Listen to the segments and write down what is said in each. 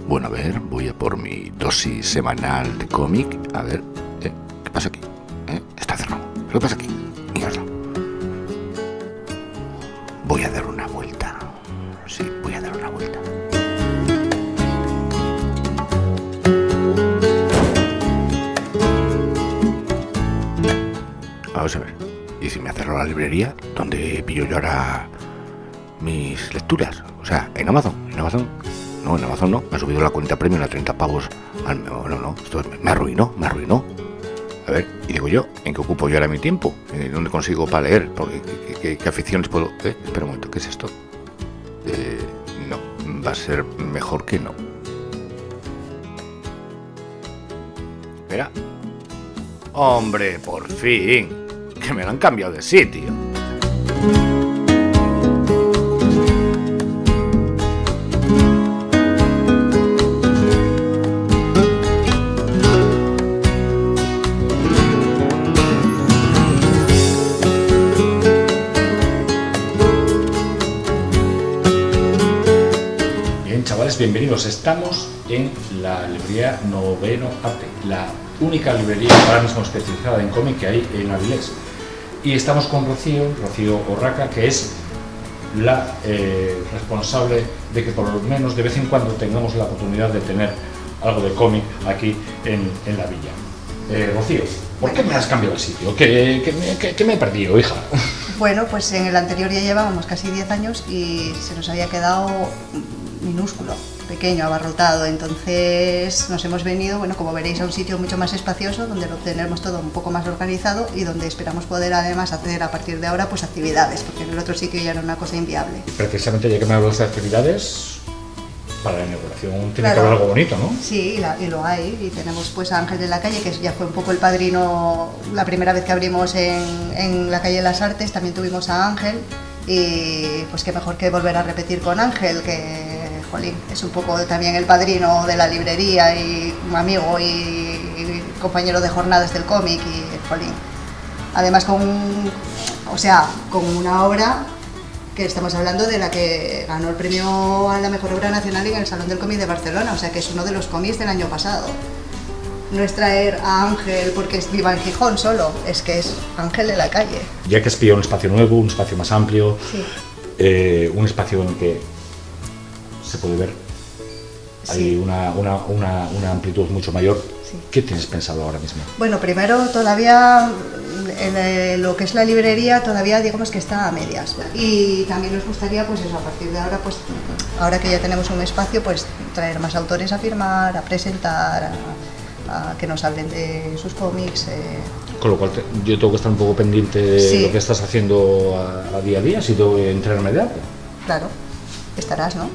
Bueno, a ver, voy a por mi dosis semanal de cómic. A ver, ¿qué pasa aquí? Está cerrado. ¿Qué pasa aquí? Mierda. Voy a dar una vuelta. Sí, voy a dar una vuelta. Vamos a ver. ¿Y si me ha cerrado la librería? ¿Dónde pillo yo ahora mis lecturas? O sea, ¿en Amazon? ¿En Amazon? No, en Amazon no. Me ha subido la cuenta premium a 30 pavos. No. Esto me arruinó. A ver, y digo yo, ¿en qué ocupo yo ahora mi tiempo? ¿Dónde consigo para leer? ¿Qué aficiones puedo...? Espera un momento, ¿qué es esto? No, va a ser mejor que no. Espera. Hombre, por fin. Que me lo han cambiado de sitio. Chavales, bienvenidos. Estamos en la librería Noveno Arte, la única librería ahora mismo especializada en cómic que hay en Avilés. Y estamos con Rocío Orraca, que es la responsable de que por lo menos de vez en cuando tengamos la oportunidad de tener algo de cómic aquí en la villa. Rocío, ¿por qué me has cambiado el sitio? ¿Qué me he perdido, hija? Bueno, pues en el anterior ya llevábamos casi 10 años y se nos había quedado minúsculo, pequeño, abarrotado, entonces nos hemos venido, bueno, como veréis, a un sitio mucho más espacioso, donde lo tenemos todo un poco más organizado y donde esperamos poder además hacer a partir de ahora pues actividades, porque en el otro sitio ya era una cosa inviable. Precisamente ya que me hablas de actividades, para la inauguración tiene que haber algo bonito, ¿no? Sí, y lo hay, y tenemos pues a Ángel de la Calle, que ya fue un poco el padrino la primera vez que abrimos en la calle de las Artes, también tuvimos a Ángel, y pues qué mejor que volver a repetir con Ángel, que jolín, es un poco también el padrino de la librería y un amigo y compañero de jornadas del cómic, y jolín, además con una obra que estamos hablando de la que ganó el premio a la mejor obra nacional en el Salón del Cómic de Barcelona, o sea que es uno de los cómics del año pasado. No es traer a Ángel porque viva en Gijón solo, es que es Ángel de la Calle. Ya que has pillado un espacio nuevo, un espacio más amplio, sí. Un espacio en el que se puede ver, hay una amplitud mucho mayor. Sí. ¿Qué tienes pensado ahora mismo? Bueno, primero todavía lo que es la librería todavía digamos que está a medias, y también nos gustaría pues eso, a partir de ahora, pues ahora que ya tenemos un espacio, pues traer más autores a firmar, a presentar, a que nos hablen de sus cómics. Con lo cual yo tengo que estar un poco pendiente de lo que estás haciendo a día a día, si tengo que enterarme de algo. Claro, estarás, ¿no?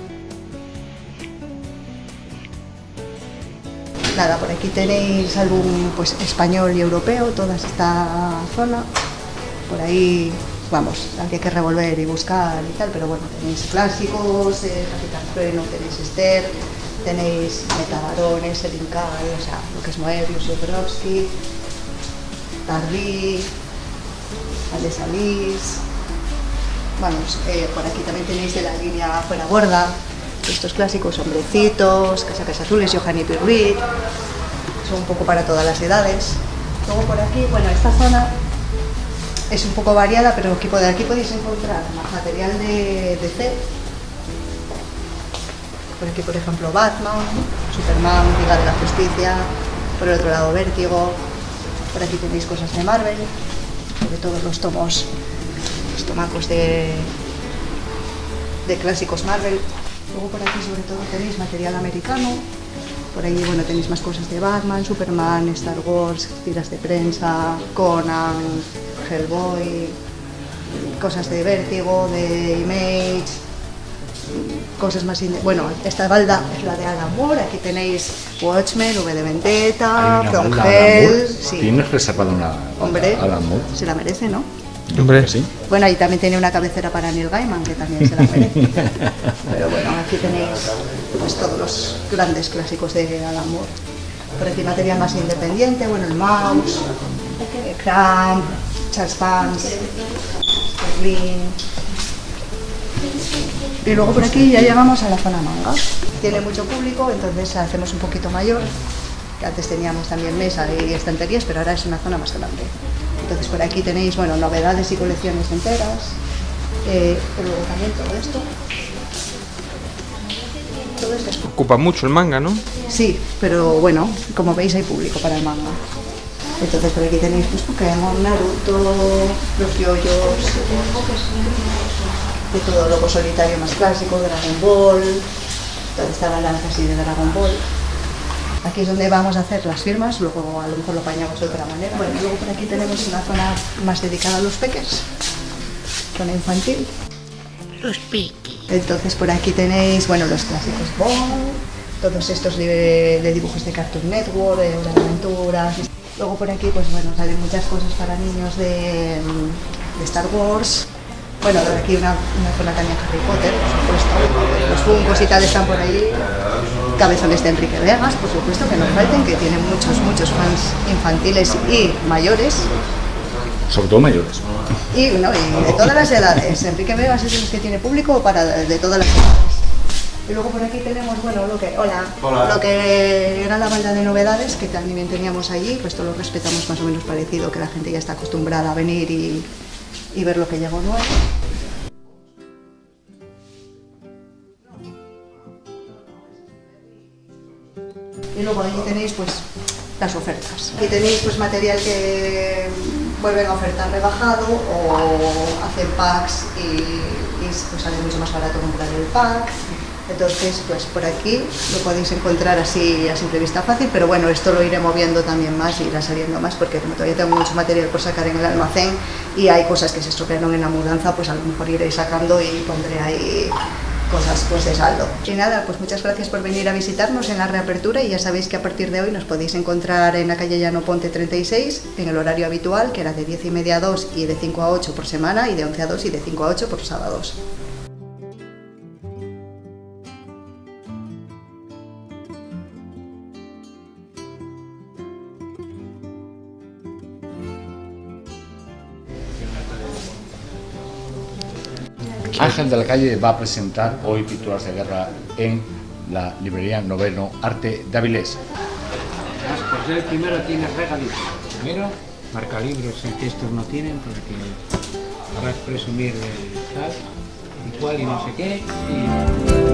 Nada, por aquí tenéis álbum pues español y europeo, toda esta zona. Por ahí, vamos, hay que revolver y buscar y tal, pero bueno, tenéis clásicos, Capitán Trueno, tenéis Esther, tenéis Metabarones, El Incal, o sea, lo que es Moebius, Jodorowsky, Tardí, Ale Salís. Vamos, por aquí también tenéis de la línea Fuera Borda, estos clásicos, Hombrecitos, Casacas Azules, Johanny Pirruit, son un poco para todas las edades. Luego por aquí, bueno, esta zona es un poco variada, pero aquí podéis encontrar más material de DC. Por aquí, por ejemplo, Batman, Superman, Liga de la Justicia, por el otro lado Vértigo. Por aquí tenéis cosas de Marvel, sobre todos los tomos, los tomacos de clásicos Marvel. Luego por aquí sobre todo tenéis material americano, por ahí bueno tenéis más cosas de Batman, Superman, Star Wars, tiras de prensa, Conan, Hellboy, cosas de Vértigo, de Image, cosas más... Bueno, esta balda es la de Alan Moore, aquí tenéis Watchmen, V de Vendetta, From Hell... Sí. ¿Tienes reservada una Hombre, Alan Moore? Se la merece, ¿no? Yo creo que sí. Bueno, ahí también tiene una cabecera para Neil Gaiman, que también se la merece. Pero bueno, aquí tenéis pues, todos los grandes clásicos de Alan Moore. Por aquí material más independiente, bueno, el Mouse, Cramp, Charles Vance, Berlin, Y luego por aquí ya llegamos a la zona manga. Tiene mucho público, entonces la hacemos un poquito mayor. Que antes teníamos también mesa y estanterías, pero ahora es una zona más grande. Entonces por aquí tenéis, bueno, novedades y colecciones enteras. Pero luego también todo esto. Todo esto es... Ocupa mucho el manga, ¿no? Sí, pero bueno, como veis hay público para el manga. Entonces por aquí tenéis pues Pokémon, Naruto, los yoyos, de todo loco solitario más clásico, Dragon Ball, toda esta balanza así de Dragon Ball. Aquí es donde vamos a hacer las firmas, luego a lo mejor lo apañamos de otra manera. Bueno, luego por aquí tenemos una zona más dedicada a los peques, zona infantil. Los peques. Entonces por aquí tenéis, bueno, los clásicos Bond, todos estos de dibujos de Cartoon Network, de Hora de Aventuras. Luego por aquí, pues bueno, salen muchas cosas para niños de Star Wars. Bueno, de aquí una zona también Harry Potter, por supuesto. Los Funkos y tal están por ahí. Cabezones de Enrique Vegas, por supuesto, que no falten, que tienen muchos fans infantiles y mayores. Sobre todo mayores. Y, no, y de todas las edades. Enrique Vegas es de los que tiene público para de todas las edades. Y luego por aquí tenemos, bueno, lo que era la banda de novedades que también teníamos allí, pues todo lo respetamos más o menos parecido, que la gente ya está acostumbrada a venir y ver lo que llegó nuevo. Y luego allí tenéis pues las ofertas. Aquí tenéis pues material que vuelven a ofertar rebajado o hacen packs y pues sale mucho más barato comprar el pack. Entonces, pues por aquí lo podéis encontrar así a simple vista fácil, pero bueno, esto lo iré moviendo también más, irá saliendo más, porque como todavía tengo mucho material por sacar en el almacén y hay cosas que se estropearon en la mudanza, pues a lo mejor iré sacando y pondré ahí cosas pues de saldo. Y nada, pues muchas gracias por venir a visitarnos en la reapertura y ya sabéis que a partir de hoy nos podéis encontrar en la calle Llano Ponte 36, en el horario habitual, que era de 10:30 a 2 y de 5 a 8 por semana, y de 11 a 2 y de 5 a 8 por sábados. Ángel de la Calle va a presentar hoy Pinturas de Guerra en la librería Noveno Arte de Avilés. Pues el primero tiene regalito. Primero, marcalibros en que estos no tienen porque para presumir de tal y cual y no sé qué. Y...